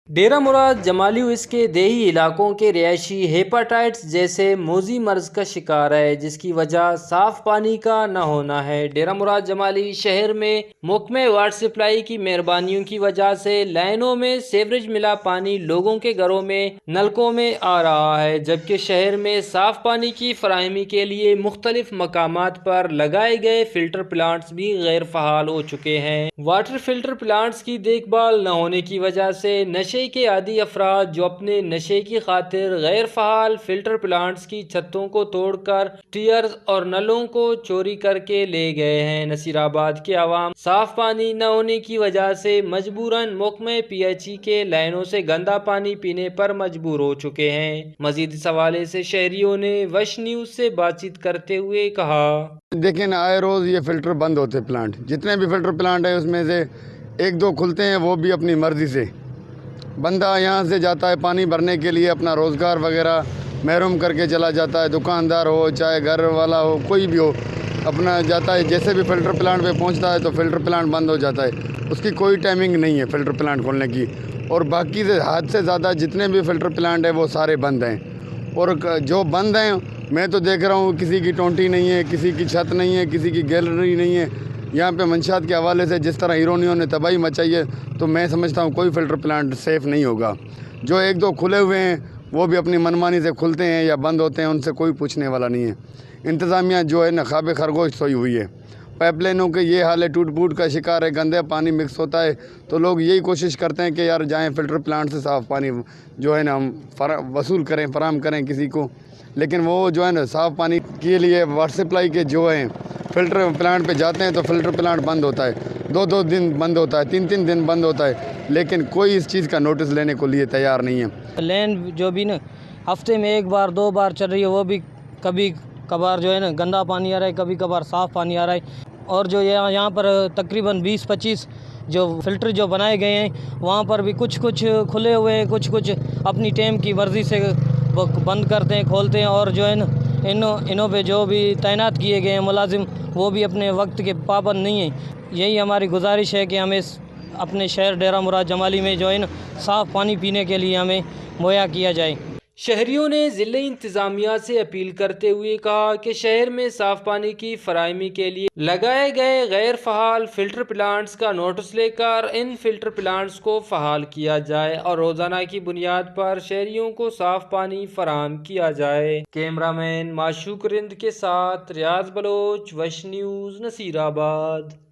ڈیرہ مراد جمالی و اس کے دیہی علاقوں کے رہائشی ہیپاٹائٹس جیسے موذی مرض کا شکار ہے، جس کی وجہ صاف پانی کا نہ ہونا ہے۔ ڈیرہ مراد جمالی شہر میں محکمہ واٹر سپلائی کی مہربانیوں کی وجہ سے لائنوں میں سیوریج ملا پانی لوگوں کے گھروں میں نلکوں میں آ رہا ہے، جبکہ شہر میں صاف پانی کی فراہمی کے لیے مختلف مقامات پر لگائے گئے فلٹر پلانٹس بھی غیر فعال ہو چکے ہیں۔ واٹر فلٹر پلانٹس کی دیکھ بھال نہ ہونے کی وجہ سے نشے کے عادی افراد جو اپنے نشے کی خاطر غیر فعال فلٹر پلانٹس کی چھتوں کو توڑ کر ٹیئرز اور نلوں کو چوری کر کے لے گئے ہیں۔ نصیر آباد کے عوام صاف پانی نہ ہونے کی وجہ سے مجبوراً محکمہ پی ایچ ای کے لائنوں سے گندا پانی پینے پر مجبور ہو چکے ہیں۔ مزید اس حوالے سے شہریوں نے وش نیوز سے بات چیت کرتے ہوئے کہا۔ دیکھیں نا، آئے روز یہ فلٹر بند ہوتے پلانٹ، جتنے بھی فلٹر پلانٹ ہیں اس میں سے ایک دو کھلتے ہیں، وہ بھی اپنی مرضی سے۔ بندہ یہاں سے جاتا ہے پانی بھرنے کے لیے، اپنا روزگار وغیرہ محروم کر کے چلا جاتا ہے، دکاندار ہو چاہے گھر والا ہو کوئی بھی ہو، اپنا جاتا ہے، جیسے بھی فلٹر پلانٹ پہ پہنچتا ہے تو فلٹر پلانٹ بند ہو جاتا ہے، اس کی کوئی ٹائمنگ نہیں ہے فلٹر پلانٹ کھولنے کی۔ اور باقی سے حد سے زیادہ جتنے بھی فلٹر پلانٹ ہیں وہ سارے بند ہیں، اور جو بند ہیں میں تو دیکھ رہا ہوں کسی کی ٹونٹی نہیں ہے، کسی کی چھت نہیں ہے، کسی کی گیلری نہیں ہے۔ یہاں پہ منشیات کے حوالے سے جس طرح ہیرونیوں نے تباہی مچائی ہے، تو میں سمجھتا ہوں کوئی فلٹر پلانٹ سیف نہیں ہوگا۔ جو ایک دو کھلے ہوئے ہیں وہ بھی اپنی منمانی سے کھلتے ہیں یا بند ہوتے ہیں، ان سے کوئی پوچھنے والا نہیں ہے۔ انتظامیہ جو ہے نا خواب خرگوش سوئی ہوئی ہے۔ پائپ لائنوں کے یہ حال ہے، ٹوٹ پھوٹ کا شکار ہے، گندے پانی مکس ہوتا ہے، تو لوگ یہی کوشش کرتے ہیں کہ یار جائیں فلٹر پلانٹ سے صاف پانی جو ہے نا ہم وصول کریں، فراہم کریں کسی کو، لیکن وہ جو ہے نا صاف پانی کے لیے واٹر سپلائی کے جو ہیں فلٹر پلانٹ پہ جاتے ہیں تو فلٹر پلانٹ بند ہوتا ہے، دو دو دن بند ہوتا ہے، تین تین دن بند ہوتا ہے، لیکن کوئی اس چیز کا نوٹس لینے کو لیے تیار نہیں ہے۔ لین جو بھی نا ہفتے میں ایک بار دو بار چل رہی ہے، وہ بھی کبھی کبھار جو ہے نا گندا پانی آ رہا ہے، کبھی کبھار صاف پانی آ رہا ہے۔ اور جو یہاں پر تقریباً 20-25 جو فلٹر جو بنائے گئے ہیں، وہاں پر بھی کچھ کھلے ہوئے ہیں، کچھ اپنی ٹیم کی مرضی سے بند کرتے ہیں، کھولتے ہیں، اور جو ہے نا انہوں پہ جو بھی تعینات کیے گئے ہیں ملازم، وہ بھی اپنے وقت کے پابند نہیں ہیں۔ یہی ہماری گزارش ہے کہ ہمیں اپنے شہر ڈیرہ مراد جمالی میں جو ہے نا صاف پانی پینے کے لیے ہمیں مہیا کیا جائے۔ شہریوں نے ضلع انتظامیہ سے اپیل کرتے ہوئے کہا کہ شہر میں صاف پانی کی فراہمی کے لیے لگائے گئے غیر فعال فلٹر پلانٹس کا نوٹس لے کر ان فلٹر پلانٹس کو فعال کیا جائے اور روزانہ کی بنیاد پر شہریوں کو صاف پانی فراہم کیا جائے۔ کیمرہ مین معشوق رند کے ساتھ ریاض بلوچ، وش نیوز، نصیر آباد۔